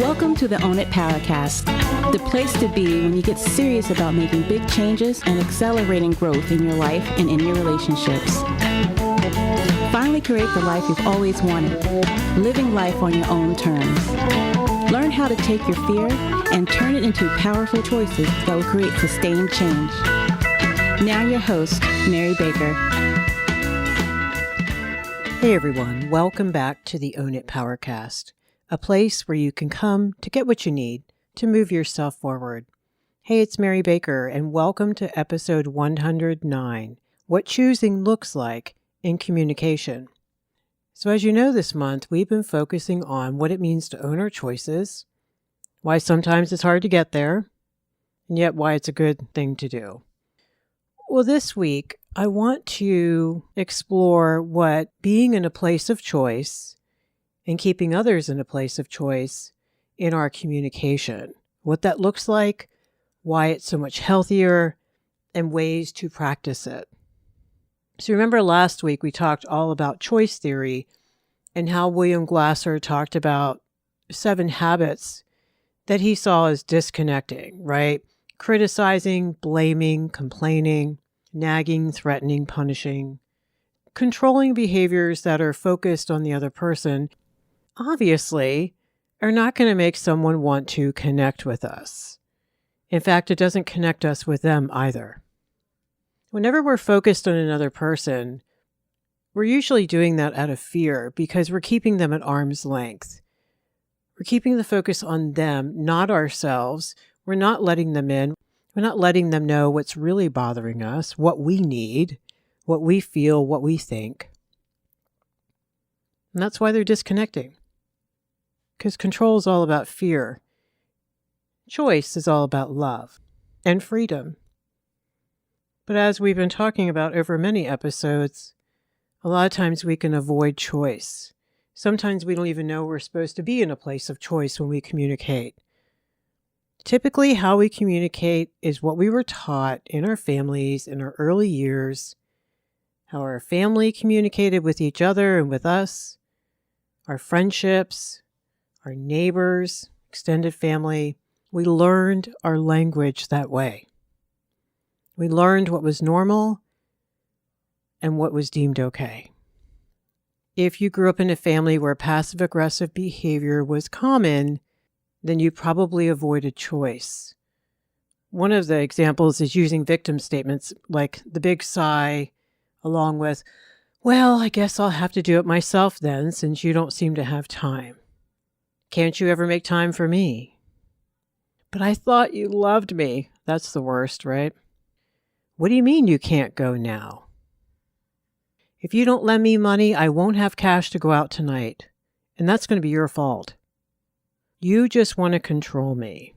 Welcome to the Own It Powercast, the place to be when you get serious about making big changes and accelerating growth in your life and in your relationships. Finally create the life you've always wanted, living life on your own terms. Learn how to take your fear and turn it into powerful choices that will create sustained change. Now your host, Mary Baker. Hey everyone, welcome back to the Own It Powercast, a place where you can come to get what you need to move yourself forward. Hey, it's Mary Baker, and welcome to episode 109, What Choosing Looks Like in Communication. So as you know, this month, we've been focusing on what it means to own our choices, why sometimes it's hard to get there, and yet why it's a good thing to do. Well, this week, I want to explore what being in a place of choice and keeping others in a place of choice in our communication, what that looks like, why it's so much healthier, and ways to practice it. So remember last week we talked all about choice theory and how William Glasser talked about 7 habits that he saw as disconnecting, right? Criticizing, blaming, complaining, nagging, threatening, punishing, controlling behaviors that are focused on the other person, obviously, are not going to make someone want to connect with us. In fact, it doesn't connect us with them either. Whenever we're focused on another person, we're usually doing that out of fear because we're keeping them at arm's length. We're keeping the focus on them, not ourselves. We're not letting them in. We're not letting them know what's really bothering us, what we need, what we feel, what we think. And that's why they're disconnecting. Because control is all about fear. Choice is all about love and freedom. But as we've been talking about over many episodes, a lot of times we can avoid choice. Sometimes we don't even know we're supposed to be in a place of choice when we communicate. Typically, how we communicate is what we were taught in our families in our early years, how our family communicated with each other and with us, our friendships, our neighbors, extended family. We learned our language that way. We learned what was normal and what was deemed okay. If you grew up in a family where passive-aggressive behavior was common, then you probably avoided choice. One of the examples is using victim statements like the big sigh, along with, well, I guess I'll have to do it myself then, since you don't seem to have time. Can't you ever make time for me? But I thought you loved me. That's the worst, right? What do you mean you can't go now? If you don't lend me money, I won't have cash to go out tonight. And that's going to be your fault. You just want to control me.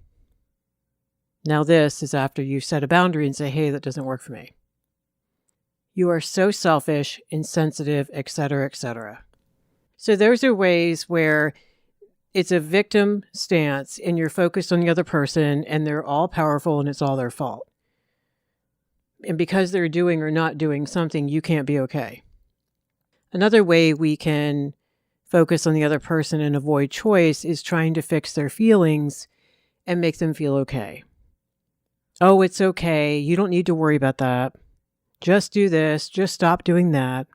Now this is after you set a boundary and say, hey, that doesn't work for me. You are so selfish, insensitive, etc., etc. So those are ways where it's a victim stance and you're focused on the other person and they're all powerful and it's all their fault. And because they're doing or not doing something, you can't be okay. Another way we can focus on the other person and avoid choice is trying to fix their feelings and make them feel okay. Oh, it's okay. You don't need to worry about that. Just do this. Just stop doing that.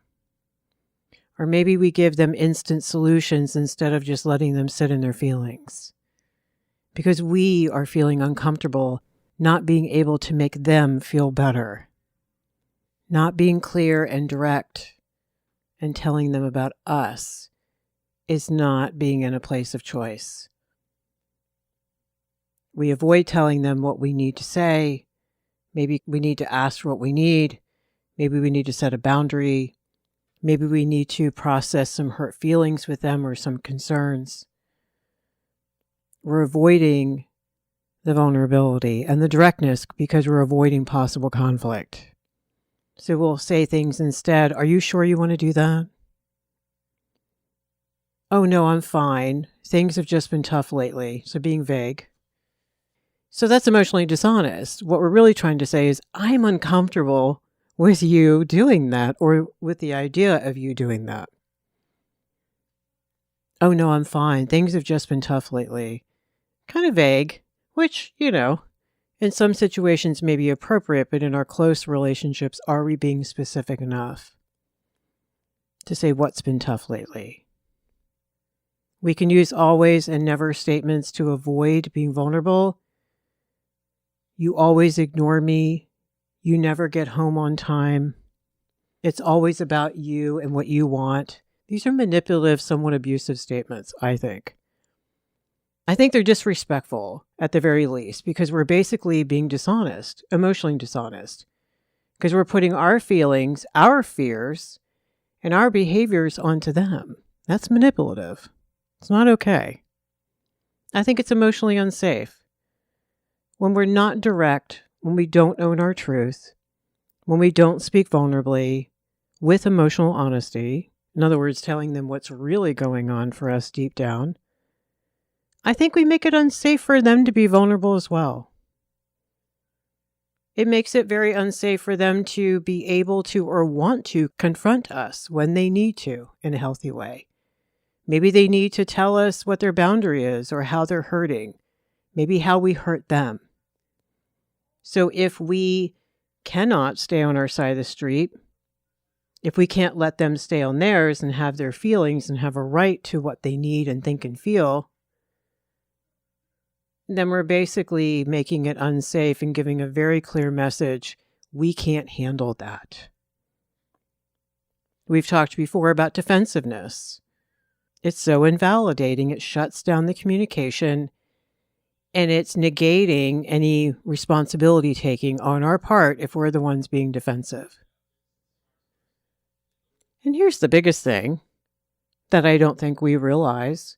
Or maybe we give them instant solutions instead of just letting them sit in their feelings. Because we are feeling uncomfortable not being able to make them feel better. Not being clear and direct and telling them about us is not being in a place of choice. We avoid telling them what we need to say. Maybe we need to ask for what we need. Maybe we need to set a boundary. Maybe we need to process some hurt feelings with them or some concerns. We're avoiding the vulnerability and the directness because we're avoiding possible conflict. So we'll say things instead, are you sure you want to do that? Oh no, I'm fine. Things have just been tough lately. So being vague. So that's emotionally dishonest. What we're really trying to say is, I'm uncomfortable with you doing that or with the idea of you doing that. Oh no, I'm fine. Things have just been tough lately. kind of vague, which, in some situations may be appropriate, but in our close relationships, are we being specific enough to say what's been tough lately? We can use always and never statements to avoid being vulnerable. You always ignore me. You never get home on time. It's always about you and what you want. These are manipulative, somewhat abusive statements, I think. I think they're disrespectful at the very least because we're basically being dishonest, emotionally dishonest, because we're putting our feelings, our fears, and our behaviors onto them. That's manipulative. It's not okay. I think it's emotionally unsafe. When we're not direct, when we don't own our truth, when we don't speak vulnerably, with emotional honesty, in other words, telling them what's really going on for us deep down, I think we make it unsafe for them to be vulnerable as well. It makes it very unsafe for them to be able to or want to confront us when they need to in a healthy way. Maybe they need to tell us what their boundary is or how they're hurting, maybe how we hurt them. So if we cannot stay on our side of the street, if we can't let them stay on theirs and have their feelings and have a right to what they need and think and feel, then we're basically making it unsafe and giving a very clear message. We can't handle that. We've talked before about defensiveness. It's so invalidating. It shuts down the communication and it's negating any responsibility taking on our part if we're the ones being defensive. And here's the biggest thing that I don't think we realize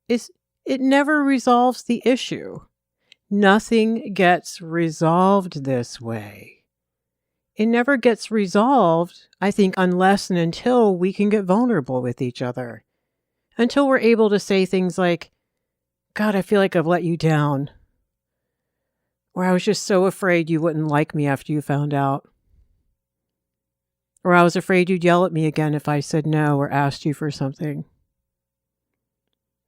is it never resolves the issue. Nothing gets resolved this way. It never gets resolved, I think, unless and until we can get vulnerable with each other. Until we're able to say things like, God, I feel like I've let you down. Or I was just so afraid you wouldn't like me after you found out. Or I was afraid you'd yell at me again if I said no or asked you for something.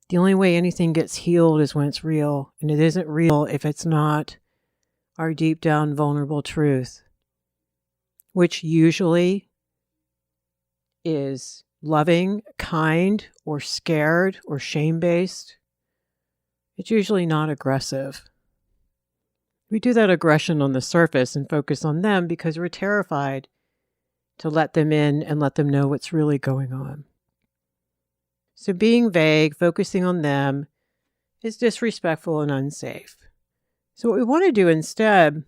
The only way anything gets healed is when it's real, and it isn't real if it's not our deep down vulnerable truth, which usually is loving, kind, or scared, or shame-based. It's usually not aggressive. We do that aggression on the surface and focus on them because we're terrified to let them in and let them know what's really going on. So being vague, focusing on them, is disrespectful and unsafe. So what we want to do instead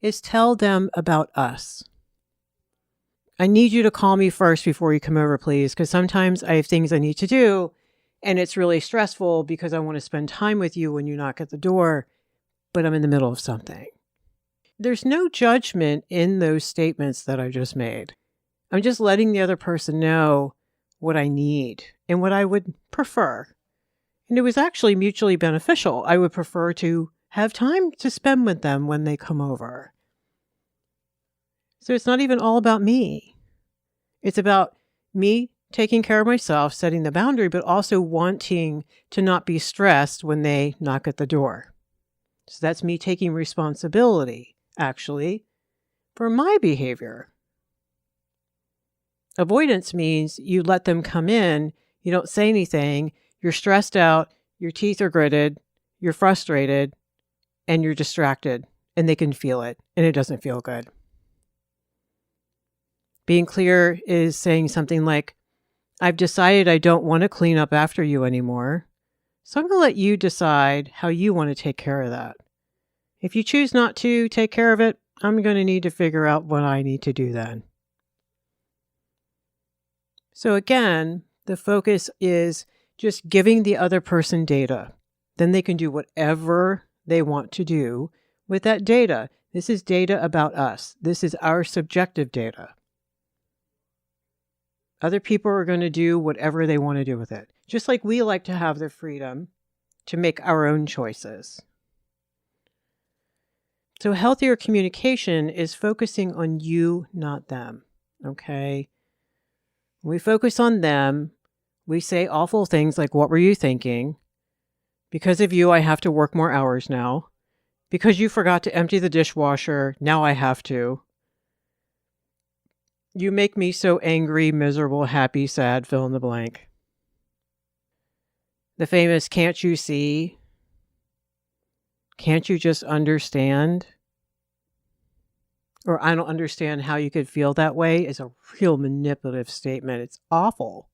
is tell them about us. I need you to call me first before you come over, please, because sometimes I have things I need to do, and it's really stressful because I want to spend time with you when you knock at the door, but I'm in the middle of something. There's no judgment in those statements that I just made. I'm just letting the other person know what I need and what I would prefer. And it was actually mutually beneficial. I would prefer to have time to spend with them when they come over. So it's not even all about me. It's about me taking care of myself, setting the boundary, but also wanting to not be stressed when they knock at the door. So that's me taking responsibility, actually, for my behavior. Avoidance means you let them come in, you don't say anything, you're stressed out, your teeth are gritted, you're frustrated, and you're distracted, and they can feel it, and it doesn't feel good. Being clear is saying something like, I've decided I don't want to clean up after you anymore, so I'm going to let you decide how you want to take care of that. If you choose not to take care of it, I'm going to need to figure out what I need to do then. So again, the focus is just giving the other person data. Then they can do whatever they want to do with that data. This is data about us. This is our subjective data. Other people are going to do whatever they want to do with it, just like we like to have the freedom to make our own choices. So healthier communication is focusing on you, not them, okay? When we focus on them, we say awful things like, what were you thinking? Because of you, I have to work more hours now. Because you forgot to empty the dishwasher, now I have to. You make me so angry, miserable, happy, sad, fill in the blank. The famous "can't you see? Can't you just understand?" Or "I don't understand how you could feel that way" is a real manipulative statement. It's awful.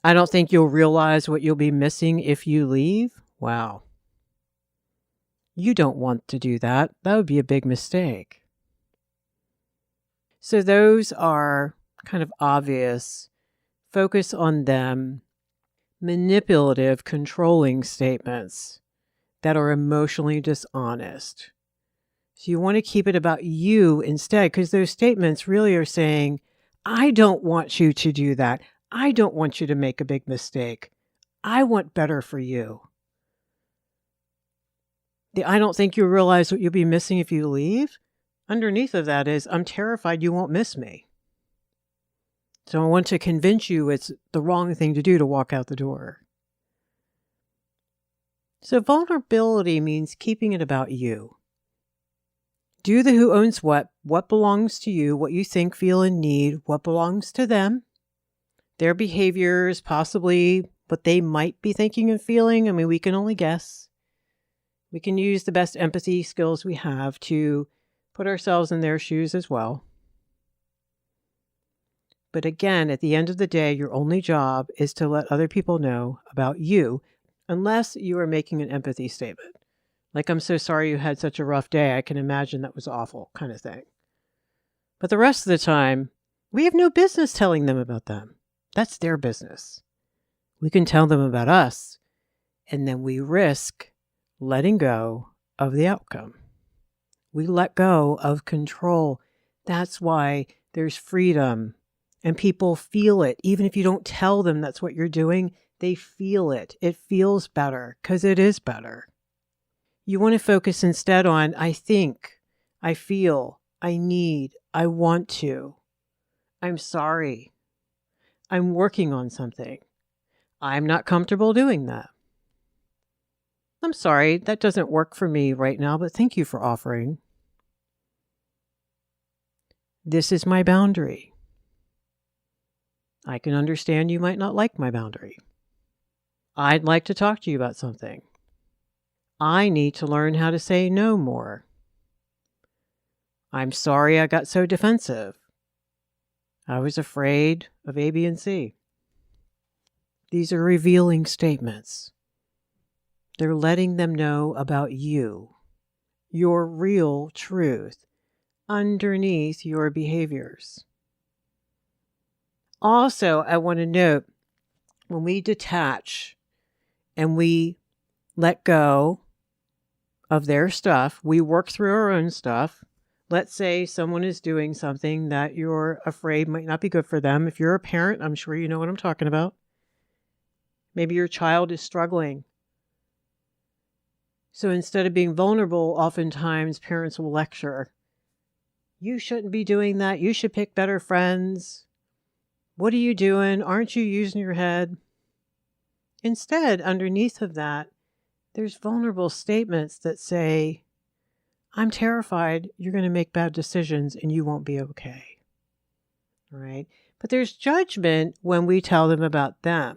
"I don't think you'll realize what you'll be missing if you leave." Wow. You don't want to do that. That would be a big mistake. So those are kind of obvious, focus on them, manipulative, controlling statements that are emotionally dishonest. So you want to keep it about you instead, because those statements really are saying, I don't want you to do that. I don't want you to make a big mistake. I want better for you. The "I don't think you'll realize what you'll be missing if you leave," underneath of that is, I'm terrified you won't miss me. So I want to convince you it's the wrong thing to do to walk out the door. So vulnerability means keeping it about you. Do the who owns what belongs to you, what you think, feel, and need, what belongs to them, their behaviors, possibly what they might be thinking and feeling. I mean, we can only guess. We can use the best empathy skills we have to put ourselves in their shoes as well. But again, at the end of the day, your only job is to let other people know about you, unless you are making an empathy statement. Like, "I'm so sorry you had such a rough day. I can imagine that was awful," kind of thing. But the rest of the time, we have no business telling them about them. That's their business. We can tell them about us, and then we risk letting go of the outcome. We let go of control. That's why there's freedom, and people feel it. Even if you don't tell them that's what you're doing, they feel it. It feels better because it is better. You want to focus instead on "I think, I feel, I need, I want to, I'm sorry, I'm working on something, I'm not comfortable doing that. I'm sorry, that doesn't work for me right now, but thank you for offering. This is my boundary. I can understand you might not like my boundary. I'd like to talk to you about something. I need to learn how to say no more. I'm sorry I got so defensive. I was afraid of A, B, and C." These are revealing statements. They're letting them know about you, your real truth, underneath your behaviors. Also, I want to note, when we detach and we let go of their stuff, we work through our own stuff. Let's say someone is doing something that you're afraid might not be good for them. If you're a parent, I'm sure you know what I'm talking about. Maybe your child is struggling. So instead of being vulnerable, oftentimes parents will lecture. "You shouldn't be doing that. You should pick better friends. What are you doing? Aren't you using your head?" Instead, underneath of that, there's vulnerable statements that say, "I'm terrified you're going to make bad decisions and you won't be okay." All right? But there's judgment when we tell them about them.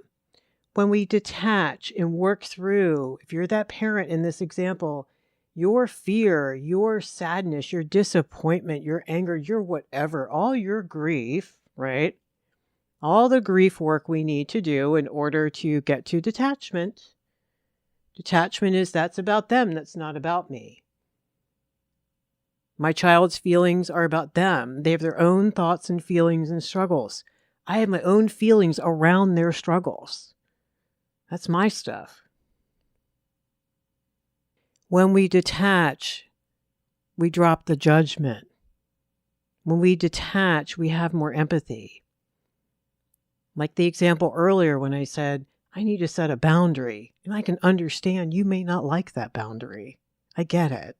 When we detach and work through, if you're that parent in this example, your fear, your sadness, your disappointment, your anger, your whatever, all your grief, right? All the grief work we need to do in order to get to detachment. Detachment is that's about them, that's not about me. My child's feelings are about them. They have their own thoughts and feelings and struggles. I have my own feelings around their struggles. That's my stuff. When we detach, we drop the judgment. When we detach, we have more empathy. Like the example earlier when I said, I need to set a boundary, and I can understand you may not like that boundary. I get it.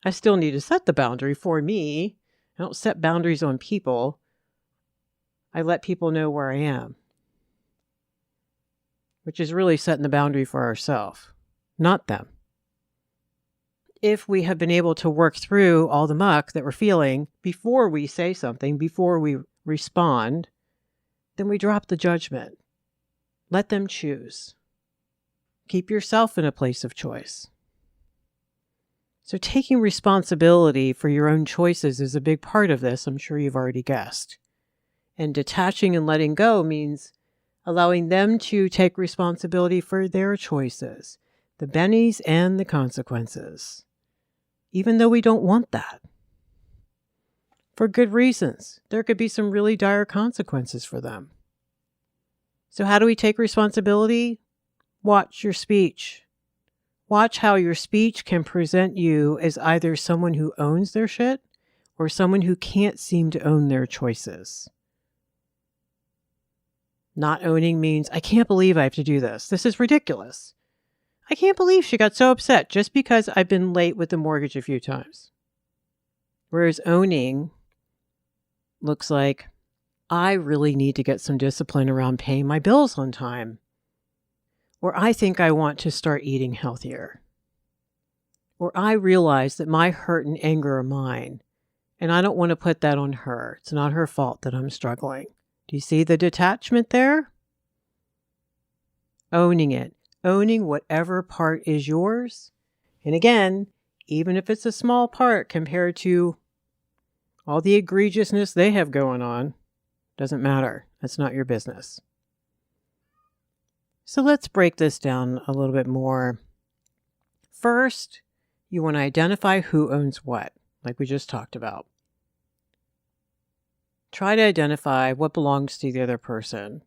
I still need to set the boundary for me. I don't set boundaries on people. I let people know where I am. which is really setting the boundary for ourselves, not them. If we have been able to work through all the muck that we're feeling before we say something, before we respond, then we drop the judgment. Let them choose. Keep yourself in a place of choice. So taking responsibility for your own choices is a big part of this, I'm sure you've already guessed. And detaching and letting go means allowing them to take responsibility for their choices, the bennies and the consequences, even though we don't want that. For good reasons. There could be some really dire consequences for them. So how do we take responsibility? Watch your speech. Watch how your speech can present you as either someone who owns their shit or someone who can't seem to own their choices. Not owning means, I can't believe I have to do this. This is ridiculous. I can't believe she got so upset just because I've been late with the mortgage a few times. Whereas owning looks like, I really need to get some discipline around paying my bills on time. Or I think I want to start eating healthier. Or I realize that my hurt and anger are mine, and I don't want to put that on her. It's not her fault that I'm struggling. Do you see the detachment there? Owning it. Owning whatever part is yours. And again, even if it's a small part compared to all the egregiousness they have going on, doesn't matter. That's not your business. So let's break this down a little bit more. First, you want to identify who owns what, like we just talked about. Try to identify what belongs to the other person,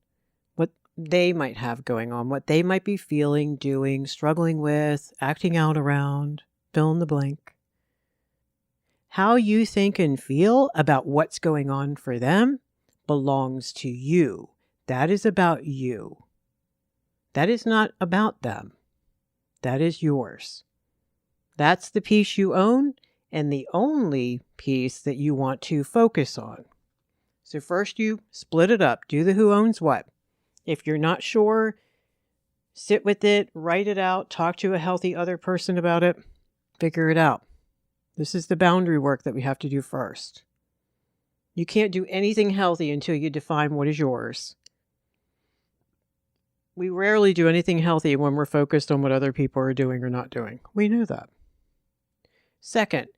what they might have going on, what they might be feeling, doing, struggling with, acting out around, fill in the blank. How you think and feel about what's going on for them belongs to you. That is about you. That is not about them. That is yours. That's the piece you own and the only piece that you want to focus on. So first you split it up. Do the who owns what. If you're not sure, sit with it, write it out, talk to a healthy other person about it, figure it out. This is the boundary work that we have to do first. You can't do anything healthy until you define what is yours. We rarely do anything healthy when we're focused on what other people are doing or not doing. We know that. Second,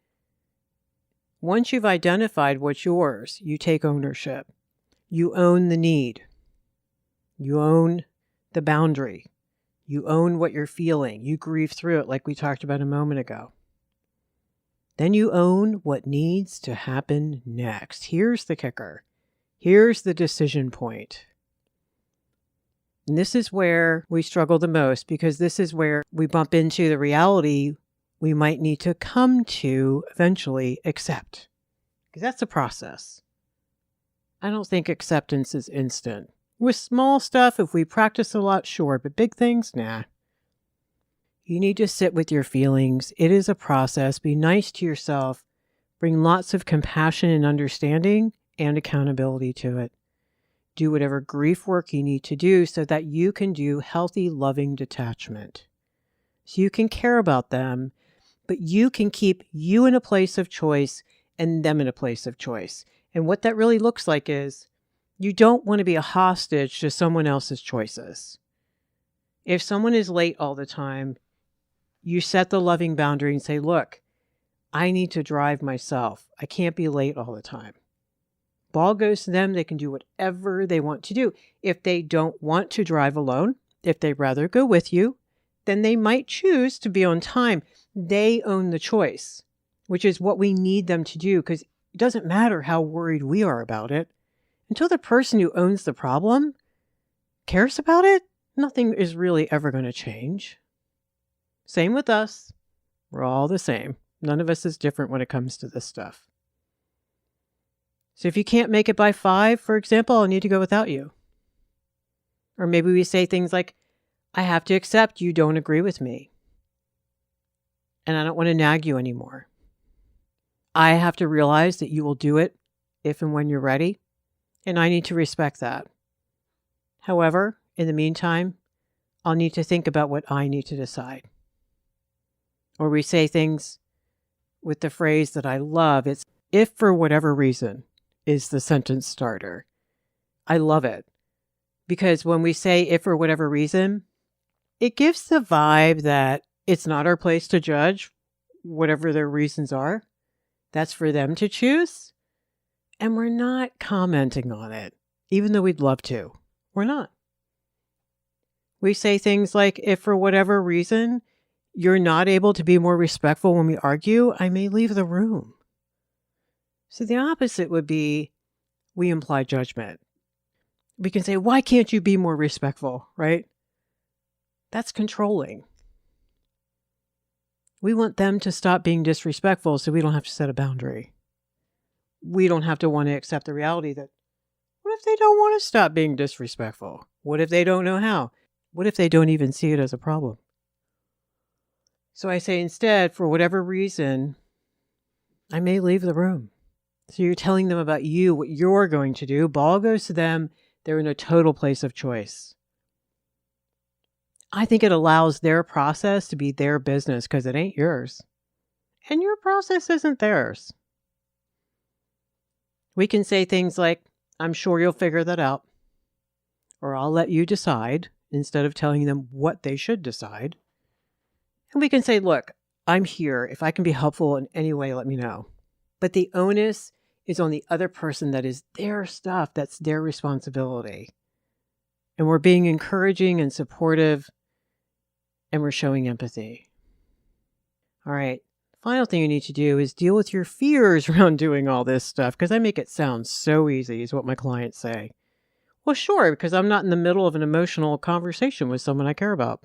once you've identified what's yours, you take ownership. You own the need. You own the boundary. You own what you're feeling. You grieve through it like we talked about a moment ago. Then you own what needs to happen next. Here's the kicker. Here's the decision point. And this is where we struggle the most, because this is where we bump into the reality we might need to come to eventually accept. Because that's a process. I don't think acceptance is instant. With small stuff, if we practice a lot, sure, but big things, nah. You need to sit with your feelings. It is a process. Be nice to yourself. Bring lots of compassion and understanding and accountability to it. Do whatever grief work you need to do so that you can do healthy, loving detachment. So you can care about them, but you can keep you in a place of choice and them in a place of choice. And what that really looks like is you don't want to be a hostage to someone else's choices. If someone is late all the time, you set the loving boundary and say, look, I need to drive myself. I can't be late all the time. Ball goes to them. They can do whatever they want to do. If they don't want to drive alone, if they'd rather go with you, then they might choose to be on time. They own the choice, which is what we need them to do, because it doesn't matter how worried we are about it. Until the person who owns the problem cares about it, nothing is really ever going to change. Same with us. We're all the same. None of us is different when it comes to this stuff. So if you can't make it by 5, for example, I'll need to go without you. Or maybe we say things like, I have to accept you don't agree with me. And I don't want to nag you anymore. I have to realize that you will do it if and when you're ready. And I need to respect that. However, in the meantime, I'll need to think about what I need to decide. Or we say things with the phrase that I love. It's if for whatever reason is the sentence starter. I love it because when we say if for whatever reason, it gives the vibe that it's not our place to judge whatever their reasons are. That's for them to choose. And we're not commenting on it, even though we'd love to. We're not. We say things like, if for whatever reason you're not able to be more respectful when we argue, I may leave the room. So the opposite would be, we imply judgment. We can say, why can't you be more respectful, right? That's controlling. We want them to stop being disrespectful so we don't have to set a boundary. We don't have to want to accept the reality that, what if they don't want to stop being disrespectful? What if they don't know how? What if they don't even see it as a problem? So I say instead, for whatever reason, I may leave the room. So you're telling them about you, what you're going to do. Ball goes to them. They're in a total place of choice. I think it allows their process to be their business because it ain't yours. And your process isn't theirs. We can say things like, I'm sure you'll figure that out. Or I'll let you decide, instead of telling them what they should decide. And we can say, look, I'm here. If I can be helpful in any way, let me know. But the onus is on the other person. That is their stuff. That's their responsibility. And we're being encouraging and supportive, and we're showing empathy. All right. Final thing you need to do is deal with your fears around doing all this stuff, because I make it sound so easy, is what my clients say. Well, sure, because I'm not in the middle of an emotional conversation with someone I care about.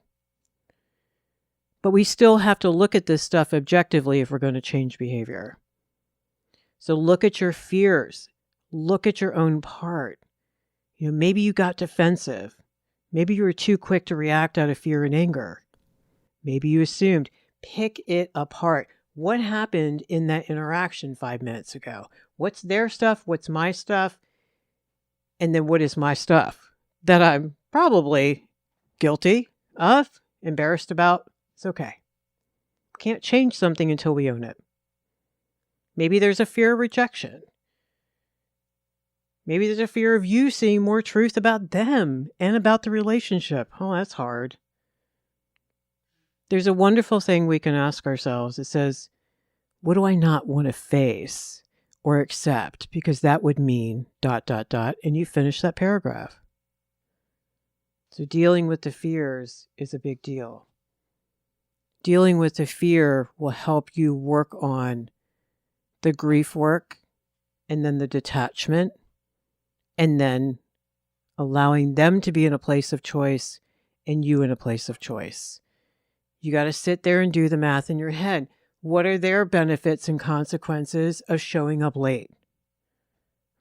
But we still have to look at this stuff objectively if we're going to change behavior. So look at your fears. Look at your own part. Maybe you got defensive. Maybe you were too quick to react out of fear and anger. Maybe you assumed. Pick it apart. What happened in that interaction 5 minutes ago? What's their stuff? What's my stuff? And then what is my stuff that I'm probably guilty of, embarrassed about? It's okay. Can't change something until we own it. Maybe there's a fear of rejection. Maybe there's a fear of you seeing more truth about them and about the relationship. Oh, that's hard. There's a wonderful thing we can ask ourselves. It says, what do I not want to face or accept? Because that would mean ... and you finish that paragraph. So dealing with the fears is a big deal. Dealing with the fear will help you work on the grief work, and then the detachment, and then allowing them to be in a place of choice and you in a place of choice. You got to sit there and do the math in your head. What are their benefits and consequences of showing up late?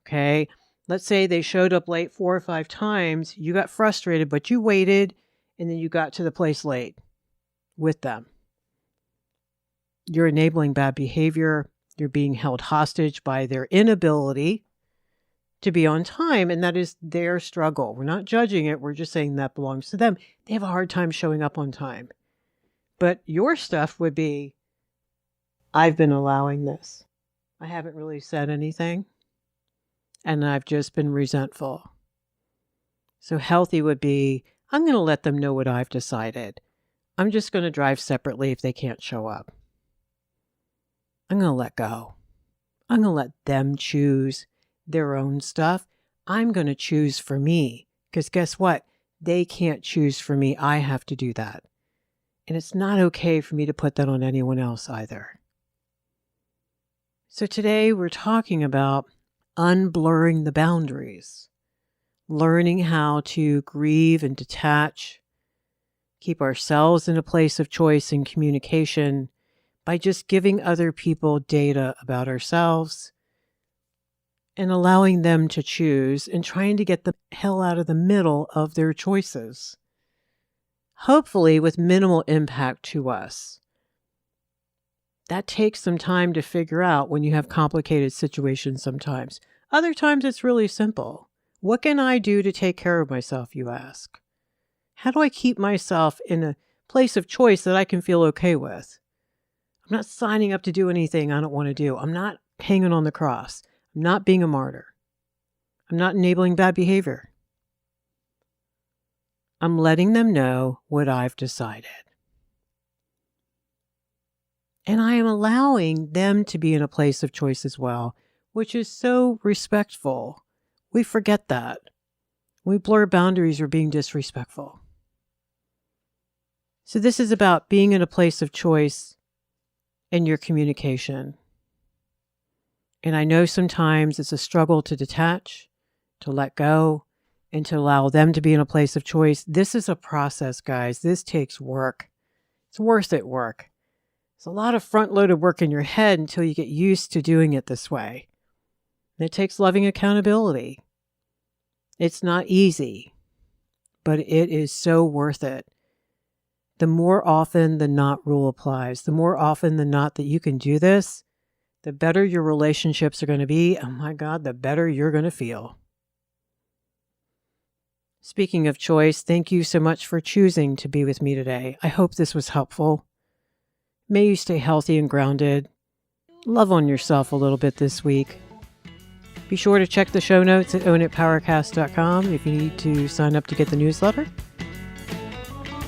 Okay, let's say they showed up late 4 or 5 times. You got frustrated, but you waited, and then you got to the place late with them. You're enabling bad behavior. You're being held hostage by their inability to be on time, and that is their struggle. We're not judging it. We're just saying that belongs to them. They have a hard time showing up on time. But your stuff would be, I've been allowing this. I haven't really said anything, and I've just been resentful. So healthy would be, I'm going to let them know what I've decided. I'm just going to drive separately if they can't show up. I'm going to let go. I'm going to let them choose their own stuff. I'm going to choose for me, because guess what? They can't choose for me. I have to do that. And it's not okay for me to put that on anyone else either. So today we're talking about unblurring the boundaries, learning how to grieve and detach, keep ourselves in a place of choice and communication by just giving other people data about ourselves and allowing them to choose and trying to get the hell out of the middle of their choices. Hopefully with minimal impact to us. That takes some time to figure out when you have complicated situations sometimes. Other times it's really simple. What can I do to take care of myself, you ask? How do I keep myself in a place of choice that I can feel okay with? I'm not signing up to do anything I don't want to do. I'm not hanging on the cross. I'm not being a martyr. I'm not enabling bad behavior. I'm letting them know what I've decided. And I am allowing them to be in a place of choice as well, which is so respectful. We forget that. We blur boundaries or being disrespectful. So this is about being in a place of choice in your communication. And I know sometimes it's a struggle to detach, to let go, and to allow them to be in a place of choice. This is a process, guys. This takes work. It's worth it work. It's a lot of front-loaded work in your head until you get used to doing it this way. And it takes loving accountability. It's not easy, but it is so worth it. The more often the not rule applies, the more often than not that you can do this, the better your relationships are going to be. Oh my God, the better you're going to feel. Speaking of choice, thank you so much for choosing to be with me today. I hope this was helpful. May you stay healthy and grounded. Love on yourself a little bit this week. Be sure to check the show notes at ownitpowercast.com if you need to sign up to get the newsletter.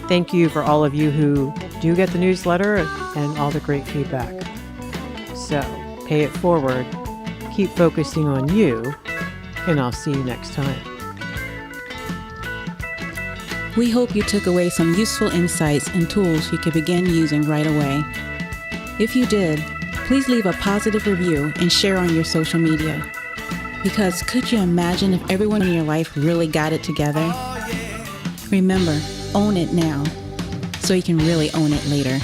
Thank you for all of you who do get the newsletter and all the great feedback. So, pay it forward, keep focusing on you, and I'll see you next time. We hope you took away some useful insights and tools you could begin using right away. If you did, please leave a positive review and share on your social media. Because could you imagine if everyone in your life really got it together? Remember, own it now, so you can really own it later.